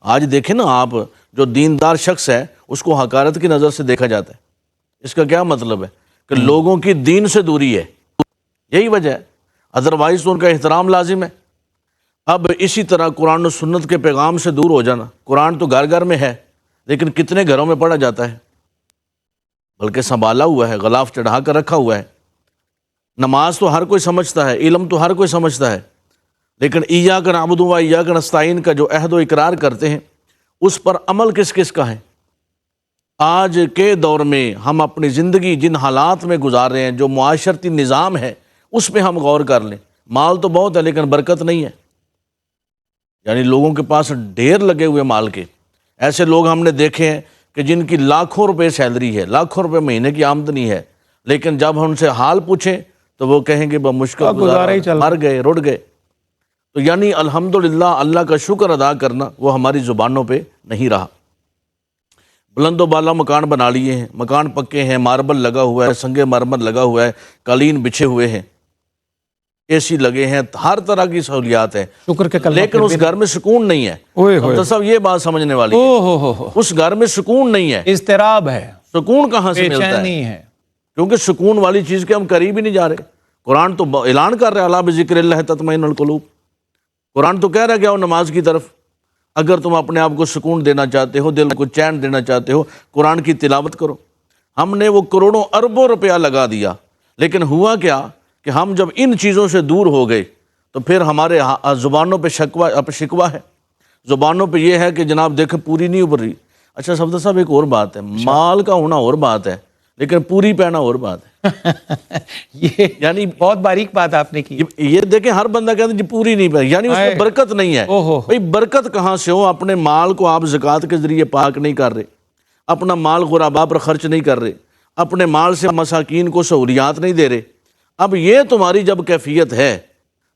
آج دیکھیں نا آپ، جو دیندار شخص ہے اس کو حقارت کی نظر سے دیکھا جاتا ہے. اس کا کیا مطلب ہے؟ کہ لوگوں کی دین سے دوری ہے، یہی وجہ ہے، ادروائز تو ان کا احترام لازم ہے. اب اسی طرح قرآن و سنت کے پیغام سے دور ہو جانا. قرآن تو گھر گھر میں ہے لیکن کتنے گھروں میں پڑھا جاتا ہے؟ بلکہ سنبھالا ہوا ہے، غلاف چڑھا کر رکھا ہوا ہے. نماز تو ہر کوئی سمجھتا ہے، علم تو ہر کوئی سمجھتا ہے، لیکن ایاک نعبد و ایاک نستعین کا جو عہد و اقرار کرتے ہیں اس پر عمل کس کس کا ہے؟ آج کے دور میں ہم اپنی زندگی جن حالات میں گزار رہے ہیں، جو معاشرتی نظام ہے اس پہ ہم غور کر لیں. مال تو بہت ہے لیکن برکت نہیں ہے. یعنی لوگوں کے پاس ڈھیر لگے ہوئے مال کے. ایسے لوگ ہم نے دیکھے ہیں کہ جن کی لاکھوں روپے سیلری ہے، لاکھوں روپے مہینے کی آمدنی ہے، لیکن جب ہم ان سے حال پوچھیں تو وہ کہیں گے بمشکل گزارا ہی چل رہا، مر گئے، رٹ گئے. تو یعنی الحمدللہ اللہ کا شکر ادا کرنا وہ ہماری زبانوں پہ نہیں رہا. بلند و بالا مکان بنا لیے ہیں، مکان پکے ہیں، ماربل لگا ہوا ہے، سنگ مرمر لگا ہوا ہے، قالین بچھے ہوئے ہیں، اے سی لگے ہیں، ہر طرح کی سہولیات ہیں، شکر کے کلمہ لیکن اس گھر میں سکون نہیں ہے. اوئے ہوئے. تو سب یہ بات سمجھنے والی ہے، ہو اس گھر میں سکون نہیں ہے. اضطراب ہے، سکون کہاں سے ملتا ہے؟ بےچینی ہے. کیونکہ سکون والی چیز کے ہم قریب ہی نہیں جا رہے. قرآن تو اعلان کر رہا ہے الا بذکر اللہ تطمئن القلوب. قرآن تو کہہ رہا ہے کہ آؤ نماز کی طرف. اگر تم اپنے آپ کو سکون دینا چاہتے ہو، دل کو چین دینا چاہتے ہو، قرآن کی تلاوت کرو. ہم نے وہ کروڑوں اربوں روپیہ لگا دیا، لیکن ہوا کیا کہ ہم جب ان چیزوں سے دور ہو گئے تو پھر ہمارے زبانوں پہ شکوہ ہے. زبانوں پہ یہ ہے کہ جناب دیکھیں پوری نہیں ابھر رہی. اچھا صفدر صاحب ایک اور بات ہے، مال کا ہونا اور بات ہے لیکن پوری پہنا اور بات ہے. یہ یعنی بہت باریک بات آپ نے کی. یہ دیکھیں ہر بندہ کہتا ہے جی پوری نہیں پہنی، یعنی اس میں برکت نہیں ہے. بھئی برکت کہاں سے ہو؟ اپنے مال کو آپ زکوٰۃ کے ذریعے پاک نہیں کر رہے، اپنا مال غرباء پر خرچ نہیں کر رہے، اپنے مال سے مساکین کو سہولیات نہیں دے رہے. اب یہ تمہاری جب کیفیت ہے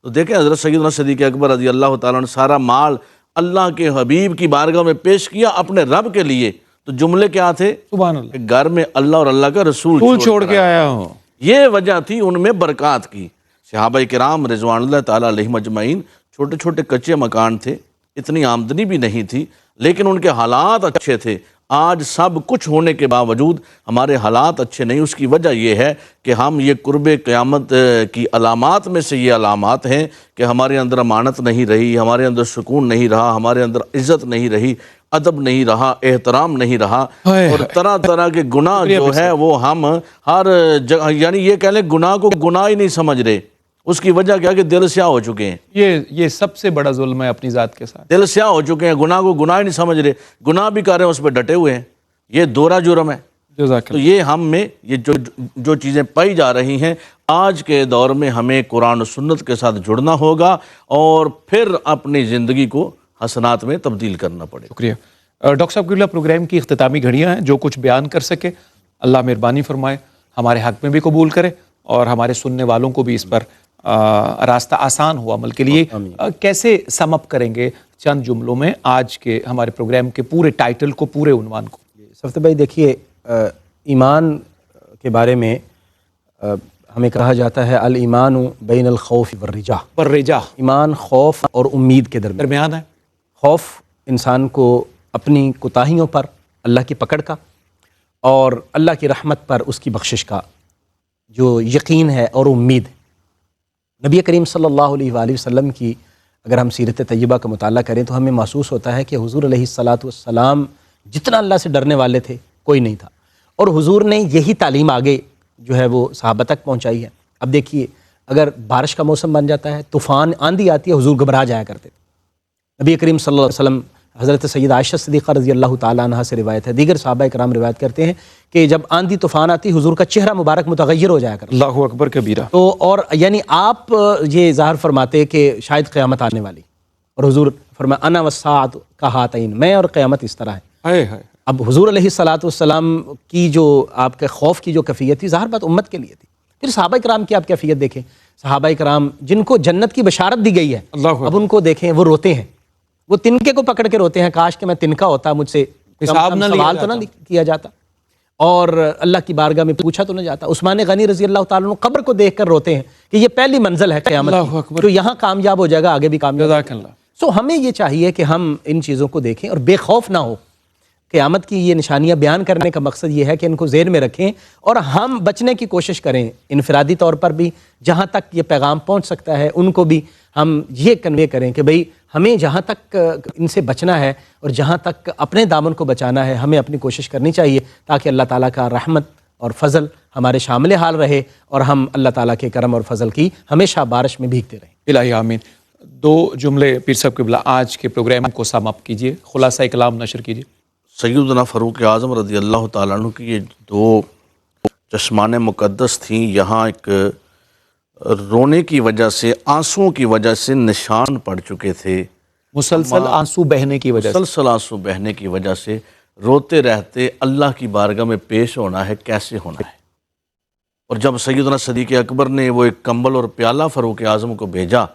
تو دیکھیں حضرت سیدنا صدیق اکبر رضی اللہ تعالیٰ نے سارا مال اللہ کے حبیب کی بارگاہ میں پیش کیا اپنے رب کے لیے. تو جملے کیا تھے؟ سبحان اللہ. کہ گھر میں اللہ اور اللہ کا رسول چھوڑ کے آیا ہوں. یہ وجہ تھی ان میں برکات کی. صحابہ کرام رضوان اللہ تعالیٰ علیہم اجمعین، چھوٹے چھوٹے کچے مکان تھے، اتنی آمدنی بھی نہیں تھی، لیکن ان کے حالات اچھے تھے. آج سب کچھ ہونے کے باوجود ہمارے حالات اچھے نہیں. اس کی وجہ یہ ہے کہ ہم یہ قرب قیامت کی علامات میں سے یہ علامات ہیں کہ ہمارے اندر امانت نہیں رہی، ہمارے اندر سکون نہیں رہا، ہمارے اندر عزت نہیں رہی، ادب نہیں رہا، احترام نہیں رہا، اور طرح طرح کے گناہ جو ہے وہ ہم ہر جگہ، یعنی یہ کہہ لیں گناہ کو گناہ ہی نہیں سمجھ رہے. اس کی وجہ کیا کہ دل سیاہ ہو چکے ہیں. یہ سب سے بڑا ظلم ہے اپنی ذات کے ساتھ. دل سیاہ ہو چکے ہیں، گناہ کو گناہ ہی نہیں سمجھ رہے، گناہ بھی کر رہے ہیں اس پہ ڈٹے ہوئے ہیں. یہ دورہ جرم ہے. جزاک تو یہ ہم میں یہ جو چیزیں پائی جا رہی ہیں، آج کے دور میں ہمیں قرآن و سنت کے ساتھ جڑنا ہوگا اور پھر اپنی زندگی کو حسنات میں تبدیل کرنا پڑے. شکریہ ڈاکٹر صاحب. قبلہ پروگرام کی اختتامی گھڑیاں ہیں، جو کچھ بیان کر سکے اللہ مہربانی فرمائے ہمارے حق میں بھی قبول کرے اور ہمارے سننے والوں کو بھی اس پر راستہ آسان ہو عمل کے لیے. کیسے سم اپ کریں گے چند جملوں میں آج کے ہمارے پروگرام کے پورے ٹائٹل کو، پورے عنوان کو؟ صفدر بھائی دیکھیے، ایمان کے بارے میں ہمیں کہا جاتا ہے الایمان بین الخوف والرجا. ایمان خوف اور امید کے درمیان ہے. خوف انسان کو اپنی کوتاہیوں پر اللہ کی پکڑ کا اور اللہ کی رحمت پر اس کی بخشش کا جو یقین ہے اور امید. نبی کریم صلی اللہ علیہ وآلہ وسلم کی اگر ہم سیرت طیبہ کا مطالعہ کریں تو ہمیں محسوس ہوتا ہے کہ حضور علیہ الصلاۃ والسلام جتنا اللہ سے ڈرنے والے تھے کوئی نہیں تھا، اور حضور نے یہی تعلیم آگے جو ہے وہ صحابہ تک پہنچائی ہے۔ اب دیکھیے اگر بارش کا موسم بن جاتا ہے، طوفان آندھی آتی ہے، حضور گھبرا جایا کرتے تھے۔ نبی کریم صلی اللہ علیہ وسلم، حضرت سید عائشہ صدیقہ رضی اللہ تعالیٰ عنہ سے روایت ہے، دیگر صحابہ کرام روایت کرتے ہیں کہ جب آندھی طوفان آتی حضور کا چہرہ مبارک متغیر ہو جایا کرتا، اللہ اکبر کبیرہ۔ تو اور یعنی آپ یہ ظاہر فرماتے کہ شاید قیامت آنے والی، اور حضور فرمایا انا والساعۃ کہاتین، میں اور قیامت اس طرح ہے۔ ہائے ہائے، اب حضور علیہ الصلاۃ والسلام کی جو آپ کے خوف کی جو کیفیت تھی، ظاہر بات امت کے لیے تھی۔ پھر صحابہ کرام کی آپ کیفیت دیکھیں، صحابہ کرام جن کو جنت کی بشارت دی گئی ہے، اللہ اکبر۔ اب ان کو دیکھیں وہ روتے ہیں، وہ تنکے کو پکڑ کے روتے ہیں، کاش کہ میں تنکا ہوتا، مجھ سے حساب نہ لیا سوال تو نہ کیا جاتا اور اللہ کی بارگاہ میں پوچھا تو نہ جاتا۔ عثمان غنی رضی اللہ تعالیٰ عنہ قبر کو دیکھ کر روتے ہیں کہ یہ پہلی منزل ہے قیامت اللہ کی، اکبر۔ جو یہاں کامیاب ہو جائے گا آگے بھی کامیاب۔ جزاک اللہ۔ سو ہمیں یہ چاہیے کہ ہم ان چیزوں کو دیکھیں اور بے خوف نہ ہو۔ قیامت کی یہ نشانیاں بیان کرنے کا مقصد یہ ہے کہ ان کو ذہن میں رکھیں اور ہم بچنے کی کوشش کریں، انفرادی طور پر بھی جہاں تک یہ پیغام پہنچ سکتا ہے ان کو بھی ہم یہ کنوے کریں کہ بھئی ہمیں جہاں تک ان سے بچنا ہے اور جہاں تک اپنے دامن کو بچانا ہے، ہمیں اپنی کوشش کرنی چاہیے تاکہ اللہ تعالیٰ کا رحمت اور فضل ہمارے شامل حال رہے اور ہم اللہ تعالیٰ کے کرم اور فضل کی ہمیشہ بارش میں بھیگتے رہیں۔ الہی آمین۔ 2 جملے پیر صاحب قبلہ آج کے پروگرام کو سم اپ کیجئے، خلاصہ کلام نشر کیجئے۔ سیدنا فاروق اعظم رضی اللہ تعالیٰ عنہ کی یہ 2 چشمان مقدس تھیں، یہاں ایک رونے کی وجہ سے، آنسوؤں کی وجہ سے نشان پڑ چکے تھے، مسلسل آنسو بہنے کی وجہ سے، مسلسل آنسو بہنے کی وجہ سے روتے رہتے اللہ کی بارگاہ میں پیش ہونا ہے، کیسے ہونا ہے۔ اور جب سیدنا صدیق اکبر نے وہ ایک کمبل اور پیالہ فاروق اعظم کو بھیجا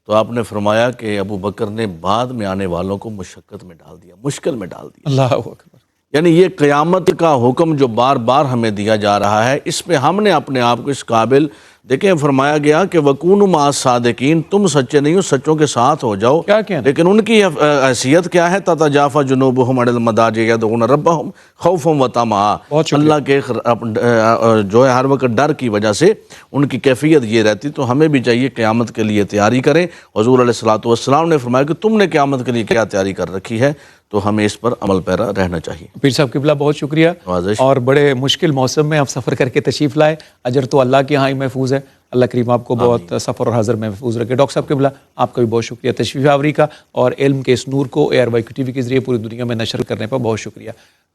تو آپ نے فرمایا کہ ابو بکر نے بعد میں آنے والوں کو مشقت میں ڈال دیا، مشکل میں ڈال دیا۔ اللہ اکبر۔ یعنی یہ قیامت کا حکم جو بار بار ہمیں دیا جا رہا ہے، اس پہ ہم نے اپنے آپ کو اس قابل، دیکھیں فرمایا گیا کہ وَكُونُوا مَعَ الصَّادِقِينَ، تم سچے نہیں ہو، سچوں کے ساتھ ہو جاؤ۔ کیا کہنا؟ لیکن ان کی حیثیت کیا ہے؟ تَتَجَافَى جُنُوبُهُمْ عَنِ الْمَضَاجِعِ يَدْعُونَ رَبَّهُمْ خَوْفًا وَطَمَعًا، بہت شکریہ۔ اللہ کے جو ہے ہر وقت ڈر کی وجہ سے ان کی کیفیت یہ رہتی۔ تو ہمیں بھی چاہیے قیامت کے لیے تیاری کریں۔ حضور علیہ الصلوۃ والسلام نے فرمایا کہ تم نے قیامت کے لیے کیا تیاری کر رکھی ہے، تو ہمیں اس پر عمل پیرا رہنا چاہیے۔ پیر صاحب قبلہ بہت شکریہ، نوازش۔ اور بڑے مشکل موسم میں آپ سفر کر کے تشریف لائے، اجر تو اللہ کے ہاں ہی محفوظ ہے، اللہ کریم آپ کو بہت سفر اور حاضر میں محفوظ رکھے۔ ڈاکٹر صاحب قبلہ آپ کا بھی بہت شکریہ تشریف آوری کا، اور علم کے اس نور کو ARYQ TV کے ذریعے پوری دنیا میں نشر کرنے پر بہت شکریہ۔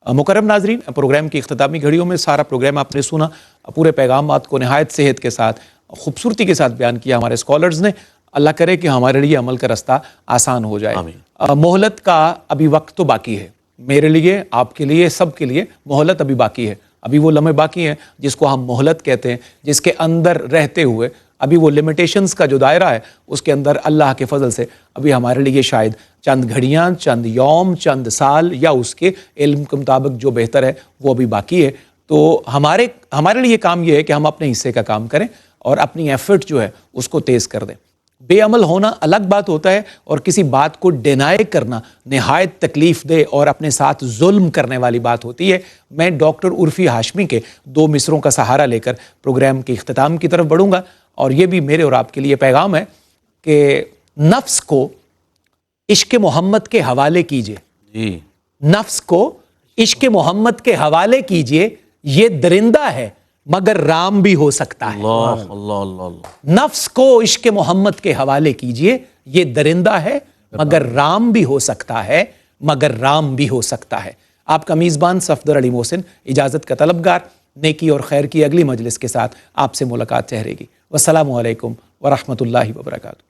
مکرم ناظرین، پروگرام کی اختتامی گھڑیوں میں سارا پروگرام آپ نے سنا، پورے پیغامات کو نہایت صحت کے ساتھ، خوبصورتی کے ساتھ بیان کیا ہمارے اسکالرز نے۔ اللہ کرے کہ ہمارے لیے عمل کا رستہ آسان ہو جائے۔ مہلت کا ابھی وقت تو باقی ہے، میرے لیے، آپ کے لیے، سب کے لیے مہلت ابھی باقی ہے۔ ابھی وہ لمحے باقی ہیں جس کو ہم مہلت کہتے ہیں، جس کے اندر رہتے ہوئے ابھی وہ لمیٹیشنز کا جو دائرہ ہے اس کے اندر اللہ کے فضل سے ابھی ہمارے لیے شاید چند گھڑیاں، چند یوم، چند سال، یا اس کے علم کے مطابق جو بہتر ہے وہ ابھی باقی ہے۔ تو ہمارے لیے کام یہ ہے کہ ہم اپنے حصے کا کام کریں اور اپنی ایفرٹ جو ہے اس کو تیز کر دیں۔ بے عمل ہونا الگ بات ہوتا ہے، اور کسی بات کو ڈینائی کرنا نہایت تکلیف دہ اور اپنے ساتھ ظلم کرنے والی بات ہوتی ہے۔ میں ڈاکٹر عرفی ہاشمی کے 2 مصروں کا سہارا لے کر پروگرام کے اختتام کی طرف بڑھوں گا، اور یہ بھی میرے اور آپ کے لیے پیغام ہے کہ نفس کو عشق محمد کے حوالے کیجئے، جی، نفس کو عشق محمد کے حوالے کیجئے، یہ درندہ ہے مگر رام بھی ہو سکتا ہے۔ اللہ اللہ اللہ اللہ۔ نفس کو عشق محمد کے حوالے کیجئے، یہ درندہ ہے مگر رام بھی ہو سکتا ہے، مگر رام بھی ہو سکتا ہے۔ آپ کا میزبان صفدر علی محسن اجازت کا طلبگار، نیکی اور خیر کی اگلی مجلس کے ساتھ آپ سے ملاقات رہے گی۔ والسلام علیکم ورحمۃ اللہ وبرکاتہ۔